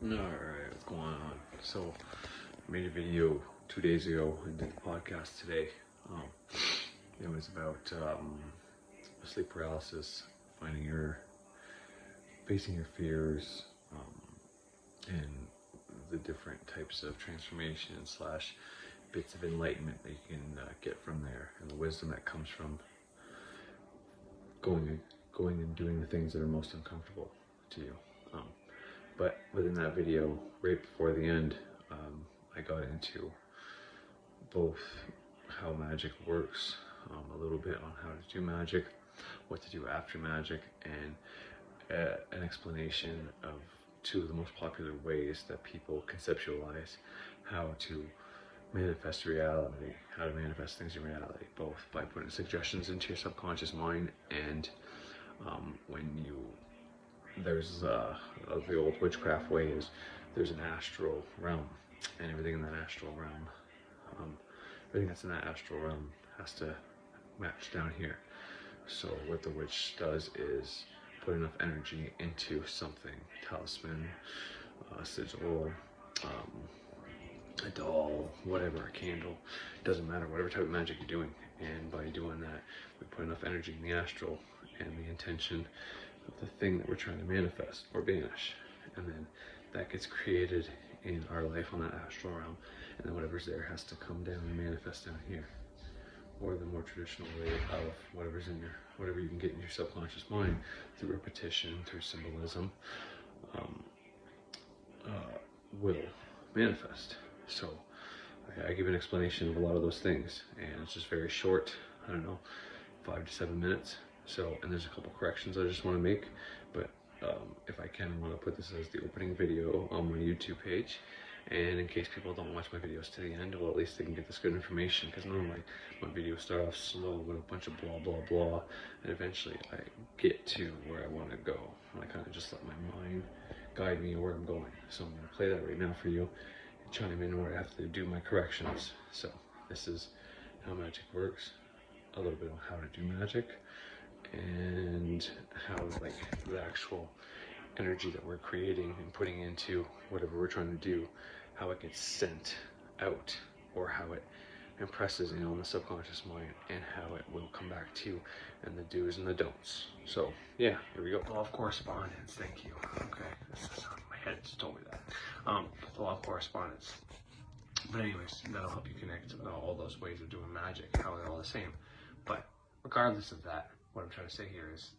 Alright, what's going on? So, I made a video 2 days ago and did the podcast today. It was about sleep paralysis, facing your fears, and the different types of transformation slash bits of enlightenment that you can get from there, and the wisdom that comes from going and doing the things that are most uncomfortable to you. But within that video, right before the end, I got into both how magic works, a little bit on how to do magic, what to do after magic, and an explanation of two of the most popular ways that people conceptualize how to manifest reality, how to manifest things in reality, both by putting suggestions into your subconscious mind and there's the old witchcraft way is there's an astral realm, and everything in that astral realm, everything that's in that astral realm has to match down here. So what the witch does is put enough energy into something, talisman, a sigil, a doll, whatever, a candle, doesn't matter, whatever type of magic you're doing. And by doing that, we put enough energy in the astral and the intention of the thing that we're trying to manifest or banish. And then that gets created in our life on that astral realm, and then whatever's there has to come down and manifest down here. Or the more traditional way of whatever you can get in your subconscious mind through repetition, through symbolism, will manifest. So I give an explanation of a lot of those things, and it's just very short, I don't know, 5 to 7 minutes. So, and there's a couple corrections I just want to make, but if I can, I want to put this as the opening video on my YouTube page. And in case people don't watch my videos to the end, well, at least they can get this good information, because normally my videos start off slow with a bunch of blah, blah, blah, and eventually I get to where I want to go. And I kind of just let my mind guide me where I'm going. So I'm going to play that right now for you and chime in where I have to do my corrections. So this is how magic works, a little bit on how to do magic, and how the actual energy that we're creating and putting into whatever we're trying to do, how it gets sent out, or how it impresses on the subconscious mind, and how it will come back to you, and the do's and the don'ts. So yeah, here we go. Law of correspondence, thank you. Okay, this is my head just told me that. The law of correspondence. But anyways, that'll help you connect all those ways of doing magic, how they're all the same. But regardless of that, what I'm trying to say here is,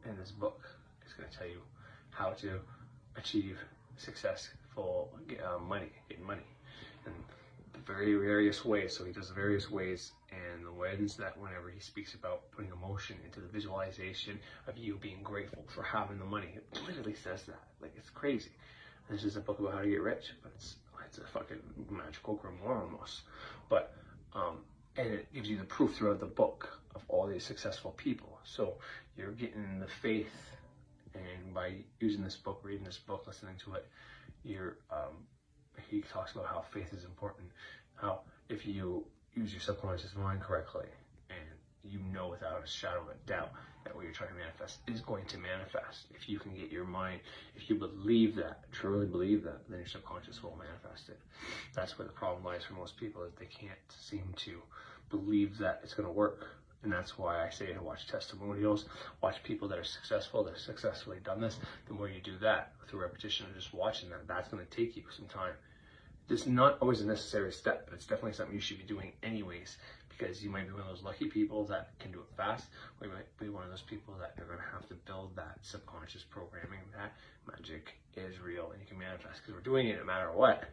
in this book, it's going to tell you how to achieve successful getting money, and various ways. So he does various ways, and the ones that whenever he speaks about putting emotion into the visualization of you being grateful for having the money, it literally says that. Like, it's crazy. This is a book about how to get rich, but it's a fucking magical grimoire almost. But and it gives you the proof throughout the book of all these successful people. So you're getting the faith, and by using this book, reading this book, listening to it, he talks about how faith is important, how if you use your subconscious mind correctly, and you know without a shadow of a doubt that what you're trying to manifest is going to manifest. If you can get your mind, if you believe that, truly believe that, then your subconscious will manifest it. That's where the problem lies for most people, is they can't seem to believe that it's going to work. And that's why I say to watch testimonials, watch people that are successful, that have successfully done this. The more you do that through repetition and just watching that, that's going to take you some time. It's not always a necessary step, but it's definitely something you should be doing anyways, because you might be one of those lucky people that can do it fast, or you might be one of those people that are going to have to build that subconscious programming that magic is real and you can manifest, because we're doing it no matter what.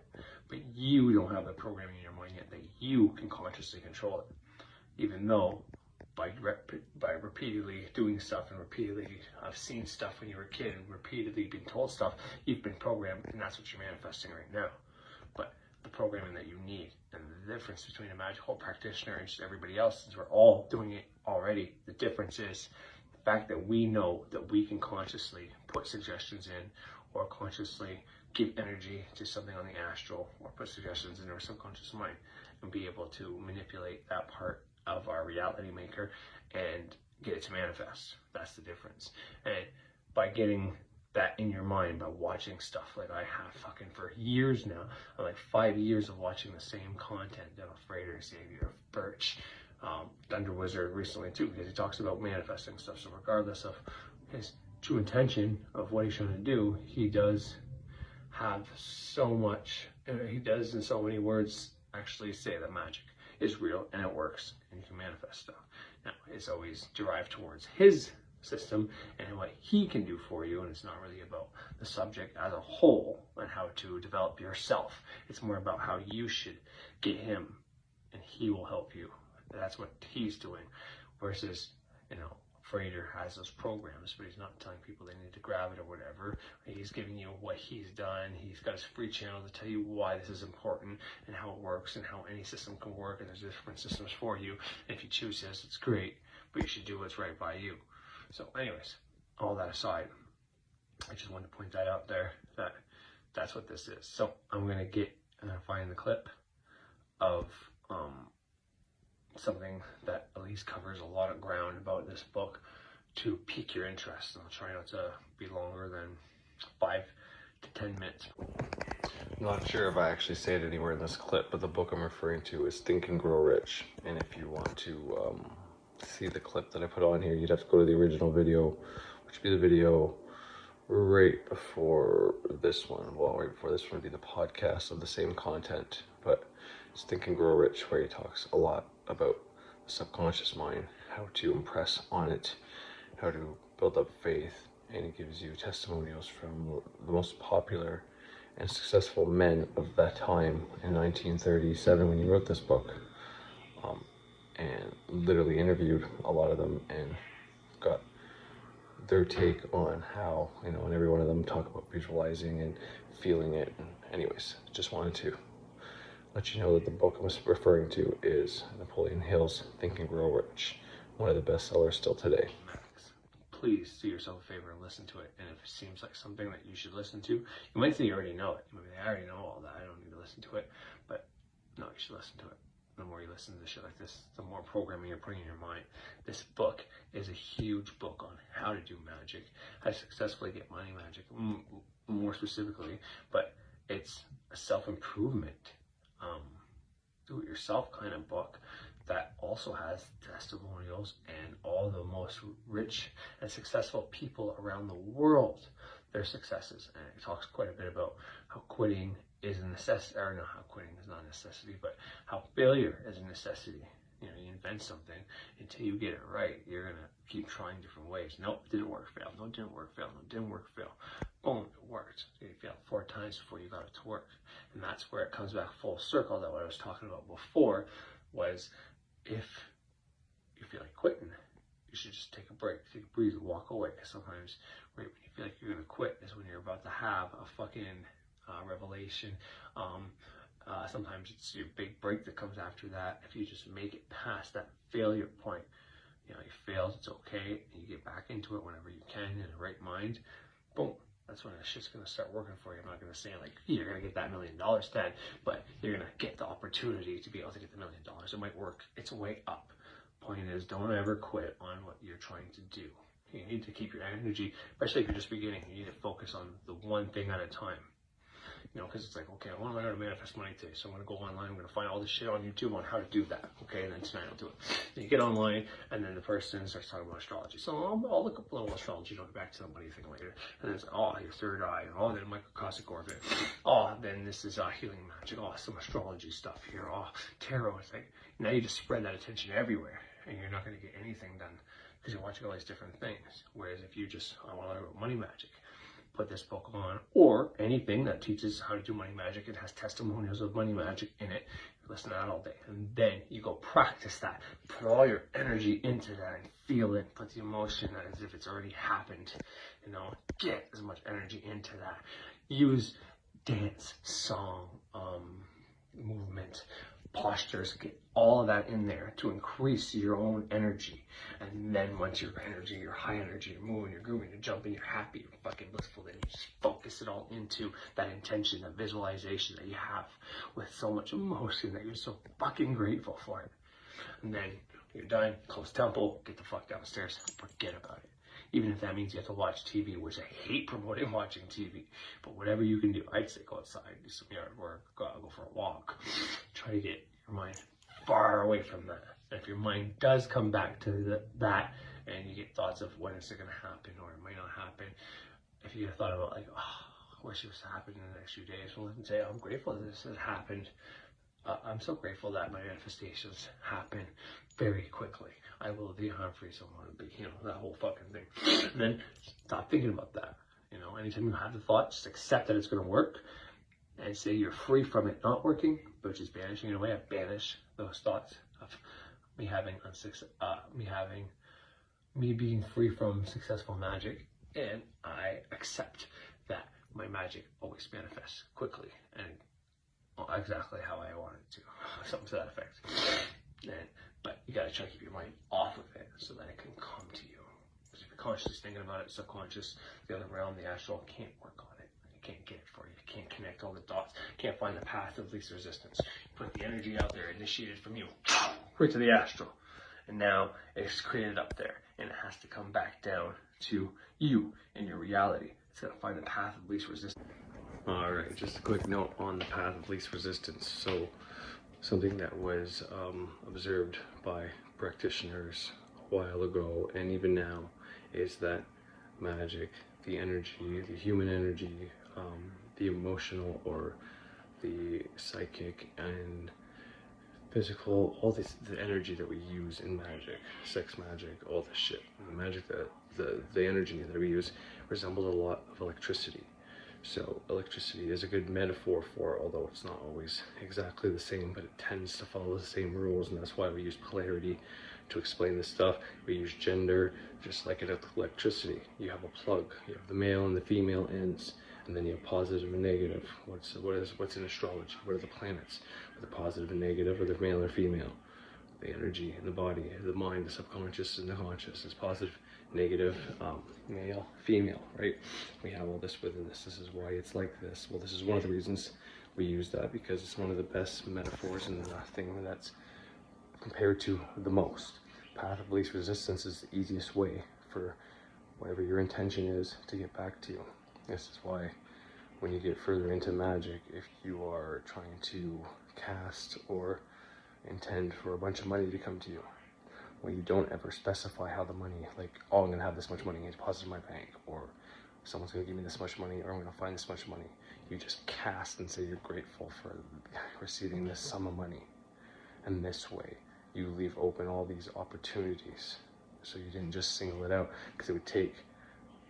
But you don't have the programming in your mind yet that you can consciously control it, even though by repeatedly doing stuff and repeatedly I've seen stuff when you were a kid and repeatedly been told stuff, you've been programmed, and that's what you're manifesting right now. But the programming that you need, and the difference between a magical practitioner and just everybody else is we're all doing it already. The difference is the fact that we know that we can consciously put suggestions in, or consciously give energy to something on the astral, or put suggestions in our subconscious mind and be able to manipulate that part of our reality maker and get it to manifest. That's the difference. And by getting that in your mind by watching stuff like I have fucking for years now. I'm like 5 years of watching the same content. Devil Freighter, Xavier, Birch, Thunder Wizard recently too, because he talks about manifesting stuff. So regardless of his true intention of what he's trying to do, he does have so much, he does in so many words actually say that magic is real and it works and you can manifest stuff. Now, it's always derived towards his system and what he can do for you, and it's not really about the subject as a whole and how to develop yourself. It's more about how you should get him and he will help you. That's what he's doing, versus, you know, Freighter has those programs, but he's not telling people they need to grab it or whatever. He's giving you what he's done. He's got his free channel to tell you why this is important and how it works and how any system can work, and there's different systems for you. And if you choose this, it's great, but you should do what's right by you. So anyways, all that aside, I just wanted to point that out there, that that's what this is. So I'm going to get find the clip of something that at least covers a lot of ground about this book to pique your interest. And I'll try not to be longer than 5 to 10 minutes. I'm not sure if I actually say it anywhere in this clip, but the book I'm referring to is Think and Grow Rich. And if you want to see the clip that I put on here, you'd have to go to the original video, which would be the video right before this one. Well, right before this one would be the podcast of the same content, but it's Think and Grow Rich, where he talks a lot about the subconscious mind, how to impress on it, how to build up faith, and he gives you testimonials from the most popular and successful men of that time in 1937 when he wrote this book, and literally interviewed a lot of them and got their take on how, you know, and every one of them talk about visualizing and feeling it. And anyways, just wanted to let you know that the book I'm referring to is Napoleon Hill's Think and Grow Rich, one of the best sellers still today. Please do yourself a favor and listen to it. And if it seems like something that you should listen to, you might think you already know it. Maybe I already know all that, I don't need to listen to it. But no, you should listen to it. The more you listen to shit like this, the more programming you're putting in your mind. This book is a huge book on how to do magic, how to successfully get money magic, more specifically. But it's a self-improvement, do-it-yourself kind of book that also has testimonials and all the most rich and successful people around the world, their successes. And it talks quite a bit about how quitting is a necessity, or no, how quitting is not a necessity, but how failure is a necessity. You know, you invent something, until you get it right, you're going to keep trying different ways. Nope, didn't work, fail. No, didn't work, fail. No, didn't work, fail. Boom, it worked. You failed 4 times before you got it to work. And that's where it comes back full circle, that what I was talking about before was, if you feel like quitting, you should just take a break, take a breathe, and walk away. Sometimes right when you feel like you're going to quit is when you're about to have a fucking revelation. Sometimes it's your big break that comes after that. If you just make it past that failure point, you know, you failed, it's okay, and you get back into it whenever you can in the right mind, boom, that's when that shit's going to start working for you. I'm not going to say like, you're going to get that $1 million then, but you're going to get the opportunity to be able to get the $1 million. It might work its way up. Point is, don't ever quit on what you're trying to do. You need to keep your energy, especially if you're just beginning, you need to focus on the one thing at a time. You know, because it's like, okay, I want to learn how to manifest money today, so I'm going to go online, I'm going to find all this shit on YouTube on how to do that, okay, and then tonight I'll do it. Then you get online, and then the person starts talking about astrology. So I'll look up a little astrology, don't get back to them, what do you think later? And then it's like, oh, your third eye, and oh, then microcosmic orbit. Oh, then this is healing magic. Oh, some astrology stuff here. Oh, tarot. It's like, now you just spread that attention everywhere, and you're not going to get anything done because you're watching all these different things. Whereas if you just, I want to learn about money magic, put this book on, or anything that teaches how to do money magic, it has testimonials of money magic in it, you listen to that all day, and then you go practice that, put all your energy into that and feel it, put the emotion as if it's already happened, you know, get as much energy into that, use dance, song, movement, postures, get all of that in there to increase your own energy. And then once your energy, you're high energy, you're moving, you're grooving, you're jumping, you're happy, you're fucking blissful, then you just focus it all into that intention, that visualization that you have with so much emotion that you're so fucking grateful for it. And then when you're done, close temple, get the fuck downstairs, forget about it. even if that means you have to watch TV, which I hate promoting watching TV. But whatever you can do, I'd say go outside, do some yard work, go for a walk. Try to get your mind far away from that. And if your mind does come back to that, and you get thoughts of when is it going to happen or it might not happen, if you get a thought about like, oh, I wish it was to happen in the next few days, well, then say, I'm grateful that this has happened. I'm so grateful that my manifestations happen very quickly. I will be free someone, that whole fucking thing. And then stop thinking about that. Anytime you have the thought, just accept that it's going to work and say you're free from it not working, but just banishing it away. I banish those thoughts of me being free from successful magic, and I accept that my magic always manifests quickly and exactly how I want it to, something to that effect. But you gotta try to keep your mind off of it so that it can come to you. Because if you're consciously thinking about it, subconscious, the other realm, the astral, can't work on it. It can't get it for you. It can't connect all the dots. Can't find the path of least resistance. You put the energy out there, initiated from you, right to the astral. And now it's created up there, and it has to come back down to you and your reality. It's gonna find the path of least resistance. All right, just a quick note on the path of least resistance. So something that was observed by practitioners a while ago and even now is that magic, the energy, the human energy, the emotional or the psychic and physical, all this, the energy that we use in magic, sex magic, all this shit, the magic that the energy that we use resembles a lot of electricity. So electricity is a good metaphor for it, although it's not always exactly the same, but it tends to follow the same rules, and that's why we use polarity to explain this stuff. We use gender, just like in electricity. You have a plug, you have the male and the female ends, and then you have positive and negative. What's in astrology? What are the planets? Are they positive and negative, or they're male or female? The energy in the body, the mind, the subconscious and the conscious is positive, negative, male, female, right? We have all this within this. This is why it's like this. Well, this is one of the reasons we use that, because it's one of the best metaphors and the thing that's compared to the most. Path of least resistance is the easiest way for whatever your intention is to get back to you. This is why when you get further into magic, if you are trying to cast or intend for a bunch of money to come to you, well, you don't ever specify how the money, like, oh, I'm gonna have this much money deposited in my bank, or someone's gonna give me this much money, or I'm gonna find this much money. You just cast and say you're grateful for receiving this sum of money. And this way, you leave open all these opportunities. So you didn't just single it out, because it would take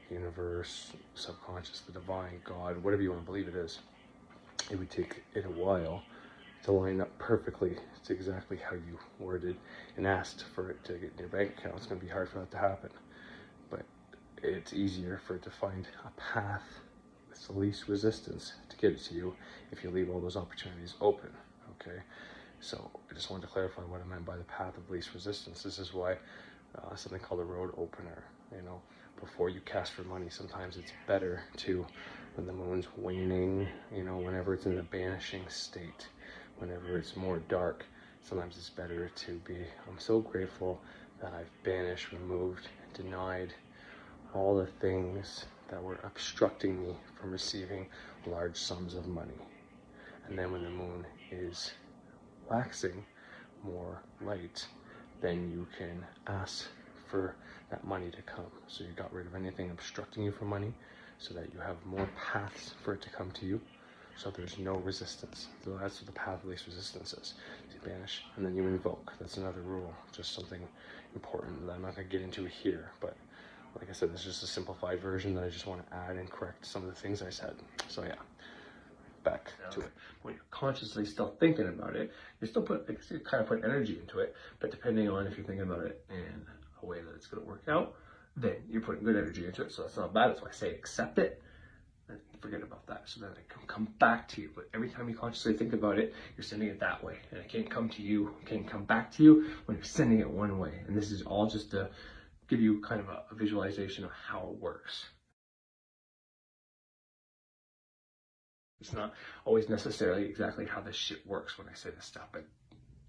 the universe, subconscious, the divine, God, whatever you want to believe it is. It would take it a while to line up perfectly to exactly how you worded and asked for it to get in your bank account. It's going to be hard for that to happen, but it's easier for it to find a path with the least resistance to get it to you if you leave all those opportunities open. Okay, so I just wanted to clarify what I meant by the path of least resistance. This is why something called a road opener, before you cast for money, sometimes it's better to, when the moon's waning, whenever it's in a banishing state, whenever it's more dark, sometimes it's better to be, I'm so grateful that I've banished, removed, denied all the things that were obstructing me from receiving large sums of money. And then when the moon is waxing more light, then you can ask for that money to come. So you got rid of anything obstructing you from money, so that you have more paths for it to come to you, so there's no resistance. So that's what the path of least resistance is. You banish and then you invoke. That's another rule, just something important that I'm not going to get into here, but like I said, this is just a simplified version that I just want to add and correct some of the things I said. So yeah, back to it. When you're consciously still thinking about it, you still you kind of put energy into it, but depending on if you're thinking about it in a way that it's going to work out, then you're putting good energy into it, so that's not bad. That's why I say accept it and forget about that, so that it can come back to you. But every time you consciously think about it, you're sending it that way, and it can't come to you, it can't come back to you when you're sending it one way. And this is all just to give you kind of a visualization of how it works. It's not always necessarily exactly how this shit works when I say this stuff, but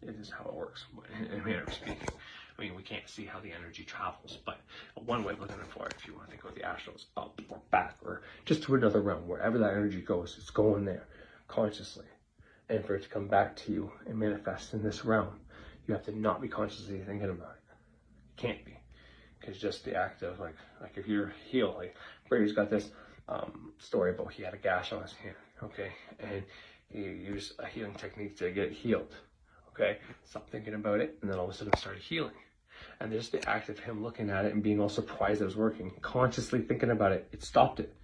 it is how it works, in a manner of speaking. I mean, we can't see how the energy travels, but one way of looking for it, if you want to think about the astral, is up or back or just to another realm. Wherever that energy goes, it's going there consciously. And for it to come back to you and manifest in this realm, you have to not be consciously thinking about it. You can't be. Because just the act of, like if you're healed, like Brady's got this story about he had a gash on his hand, okay? And he used a healing technique to get it healed, okay? Stopped thinking about it, and then all of a sudden it started healing. And just the act of him looking at it and being all surprised that it was working, consciously thinking about it, it stopped it.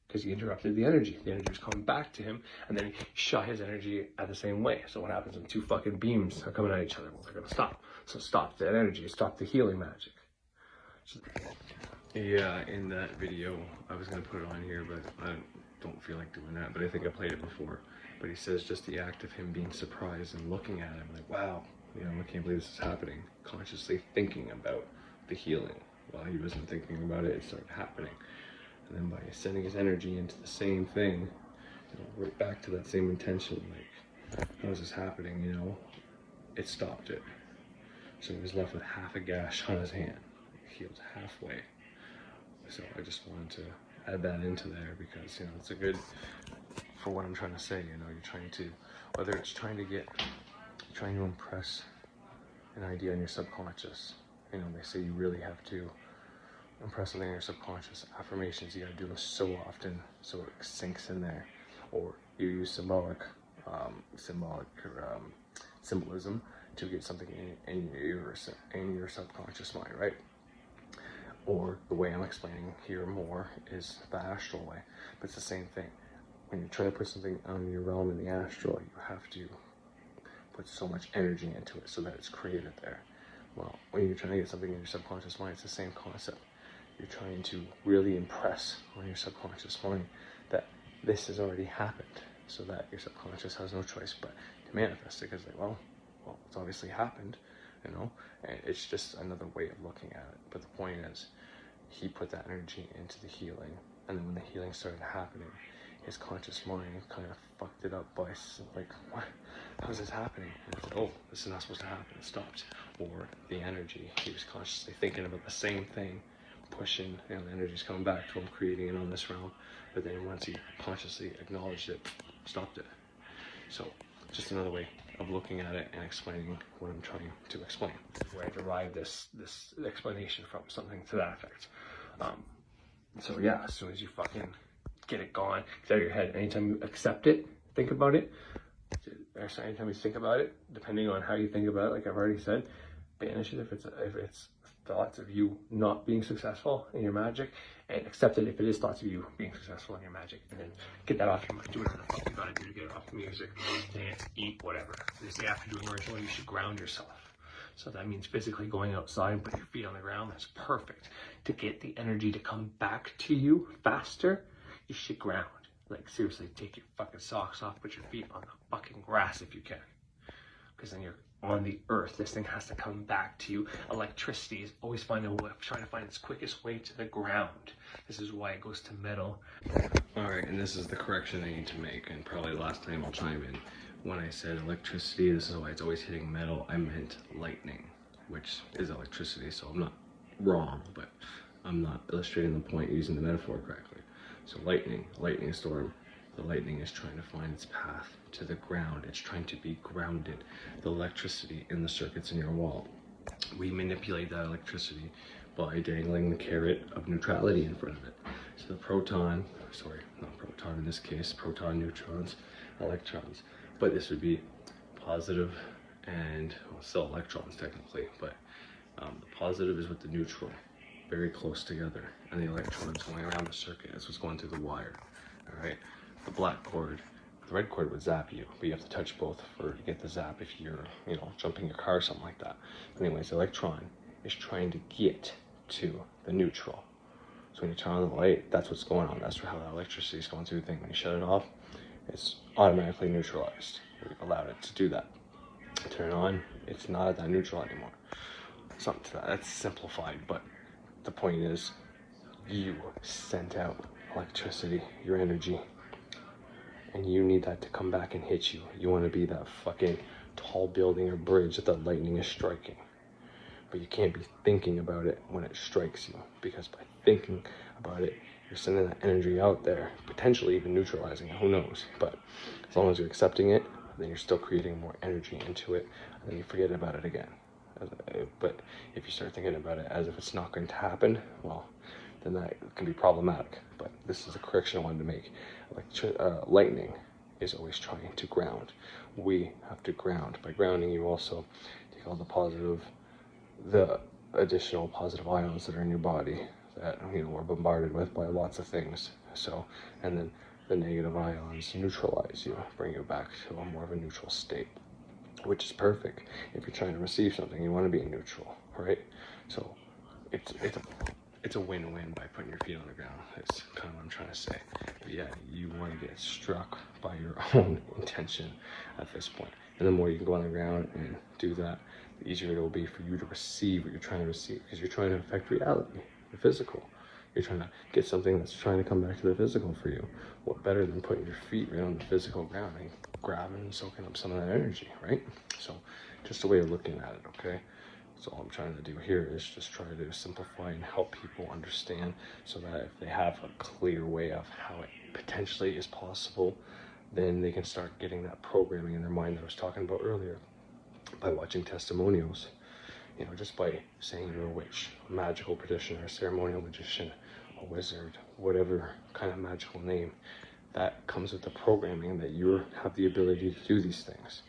Because he interrupted the energy. The energy was coming back to him, and then he shot his energy at the same way. So what happens when two fucking beams are coming at each other? Well, they're gonna stop. So stop that energy, stop the healing magic. Yeah, in that video, I was gonna put it on here, but I don't feel like doing that, but I think I played it before. But he says just the act of him being surprised and looking at him like, wow, you know, I can't believe this is happening. Consciously thinking about the healing. While he wasn't thinking about it, it started happening. And then by sending his energy into the same thing, you know, right back to that same intention, like, how is this happening, you know? It stopped it. So he was left with half a gash on his hand. Healed halfway. So I just wanted to add that into there because, you know, it's a good, for what I'm trying to say, you know, you're trying to, whether it's trying to impress an idea on your subconscious. You know, they say you really have to impress something in your subconscious. Affirmations, you gotta do them so often so it sinks in there. Or you use symbolism to get something in your subconscious mind, right? Or the way I'm explaining here more is the astral way, but it's the same thing. When you try to put something on your realm in the astral, you have to put so much energy into it so that it's created there. Well, when you're trying to get something in your subconscious mind, it's the same concept. You're trying to really impress on your subconscious mind that this has already happened, so that your subconscious has no choice but to manifest it, because like, well, it's obviously happened, you know, and it's just another way of looking at it. But the point is, he put that energy into the healing, and then when the healing started happening, his conscious mind kind of fucked it up by like, what? How is this happening? And it said, oh, this is not supposed to happen. It stopped. Or the energy, he was consciously thinking about the same thing, pushing, you know, the energy's coming back to him, creating it on this realm. But then once he consciously acknowledged it, stopped it. So just another way of looking at it and explaining what I'm trying to explain. Where I derived this explanation from, something to that effect. So yeah, as soon as you fucking get it gone, get out of your head. Anytime you accept it, think about it. Anytime you think about it, depending on how you think about it, like I've already said, banish it if it's thoughts of you not being successful in your magic, and accept it if it is thoughts of you being successful in your magic, and then get that off your mind. Do whatever the fuck you gotta do to get it off. Music, dance, eat, whatever. Just after doing ritual, you should ground yourself. So that means physically going outside and putting your feet on the ground. That's perfect. To get the energy to come back to you faster, you should ground. Like seriously, take your fucking socks off, put your feet on the fucking grass if you can. Because then you're on the earth. This thing has to come back to you. Electricity is always trying to find its quickest way to the ground. This is why it goes to metal. Alright, and this is the correction I need to make, and probably last time I'll chime in. When I said electricity, this is why it's always hitting metal, I meant lightning, which is electricity, so I'm not wrong, but I'm not illustrating the point using the metaphor correctly. So lightning storm, the lightning is trying to find its path to the ground. It's trying to be grounded. The electricity in the circuits in your wall. We manipulate that electricity by dangling the carrot of neutrality in front of it. So the proton, sorry, not proton in this case, proton, neutrons, electrons. But this would be positive and, well, still electrons technically, but the positive is with the neutral, very close together, and the electrons going around the circuit. That's what's going through the wire, all right? The black cord, the red cord would zap you, but you have to touch both to get the zap if you're, you know, jumping your car or something like that. Anyways, the electron is trying to get to the neutral. So when you turn on the light, that's what's going on. That's how the electricity is going through the thing. When you shut it off, it's automatically neutralized. We've allowed it to do that. Turn it on, it's not at that neutral anymore. Something to that. That's simplified, but the point is, you sent out electricity, your energy, and you need that to come back and hit you. You want to be that fucking tall building or bridge that the lightning is striking. but you can't be thinking about it when it strikes you, because by thinking about it, you're sending that energy out there, potentially even neutralizing it, who knows. But as long as you're accepting it, then you're still creating more energy into it, and then you forget about it again. But if you start thinking about it as if it's not going to happen, well, then that can be problematic. But this is a correction I wanted to make. Lightning is always trying to ground. We have to ground. By grounding, you also take all the additional positive ions that are in your body that, you know, we're bombarded with by lots of things. So, and then the negative ions neutralize you, bring you back to a more of a neutral state, which is perfect. If you're trying to receive something, you want to be in neutral, right? So it's a win-win by putting your feet on the ground. That's kind of what I'm trying to say. But yeah, you want to get struck by your own intention at this point. And the more you can go on the ground and do that, the easier it will be for you to receive what you're trying to receive, because you're trying to affect reality, the physical. You're trying to get something that's trying to come back to the physical for you. What better than putting your feet right on the physical ground and grabbing and soaking up some of that energy, right? So just a way of looking at it, okay? So all I'm trying to do here is just try to simplify and help people understand, so that if they have a clear way of how it potentially is possible, then they can start getting that programming in their mind that I was talking about earlier by watching testimonials. You know, just by saying you're a witch, a magical practitioner, a ceremonial magician, a wizard, whatever kind of magical name, that comes with the programming that you have the ability to do these things.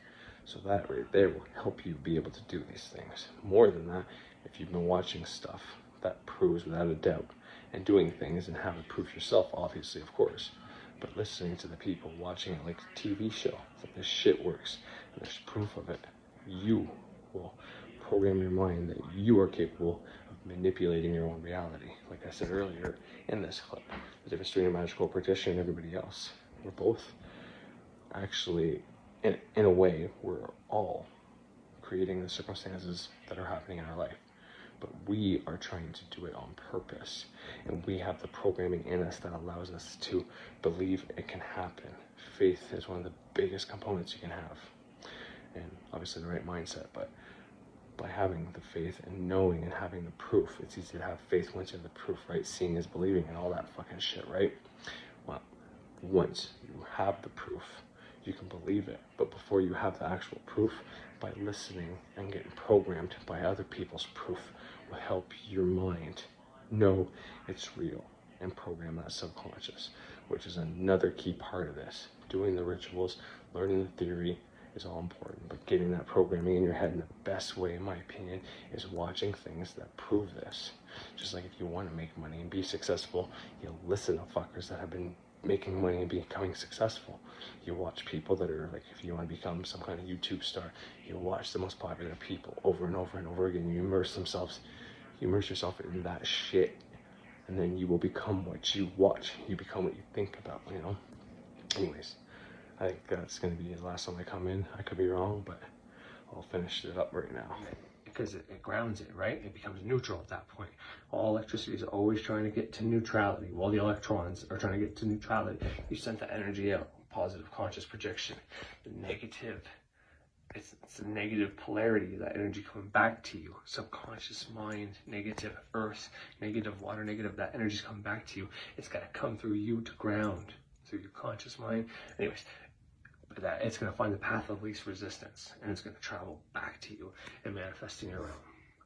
So that right there will help you be able to do these things. More than that, if you've been watching stuff, that proves without a doubt, and doing things and having proof yourself, obviously, of course, but listening to the people, watching it like a TV show, that this shit works, and there's proof of it, you will program your mind that you are capable of manipulating your own reality. Like I said earlier in this clip, the difference between a magical practitioner and everybody else, we're both actually, in a way, we're all creating the circumstances that are happening in our life, but we are trying to do it on purpose, and we have the programming in us that allows us to believe it can happen. Faith is one of the biggest components you can have, and obviously the right mindset. But by having the faith and knowing and having the proof, it's easy to have faith once you have the proof, right? Seeing is believing and all that fucking shit, right? Well, once you have the proof, you can believe it. But before you have the actual proof, by listening and getting programmed by other people's proof will help your mind know it's real and program that subconscious, which is another key part of this. Doing the rituals, learning the theory is all important, but getting that programming in your head in the best way, in my opinion, is watching things that prove this. Just like if you want to make money and be successful, you'll listen to fuckers that have been making money and becoming successful. You watch people that are like, if you want to become some kind of YouTube star, you watch the most popular people over and over and over again. You immerse yourself in that shit, and then you will become what you watch. You become what you think about, you know? Anyways, I think that's going to be the last time I come in. I could be wrong, but I'll finish it up right now. Because it grounds it, right? It becomes neutral at that point. All electricity is always trying to get to neutrality. While the electrons are trying to get to neutrality, you sent the energy out. Positive conscious projection. The negative, it's a negative polarity, that energy coming back to you. Subconscious mind, negative earth, negative water, negative, that energy's coming back to you. It's got to come through you to ground, through your conscious mind. Anyways, that it's going to find the path of least resistance, and it's going to travel back to you and manifest in your realm.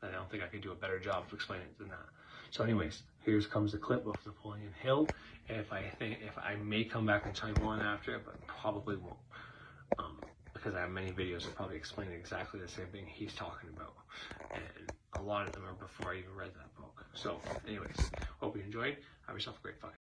And I don't think I could do a better job of explaining it than that. So anyways, here comes the clip of Napoleon Hill. If I may come back and chime on after it, but probably won't, because I have many videos that probably explain exactly the same thing he's talking about, and a lot of them are before I even read that book. So anyways, hope you enjoyed. Have yourself a great fucking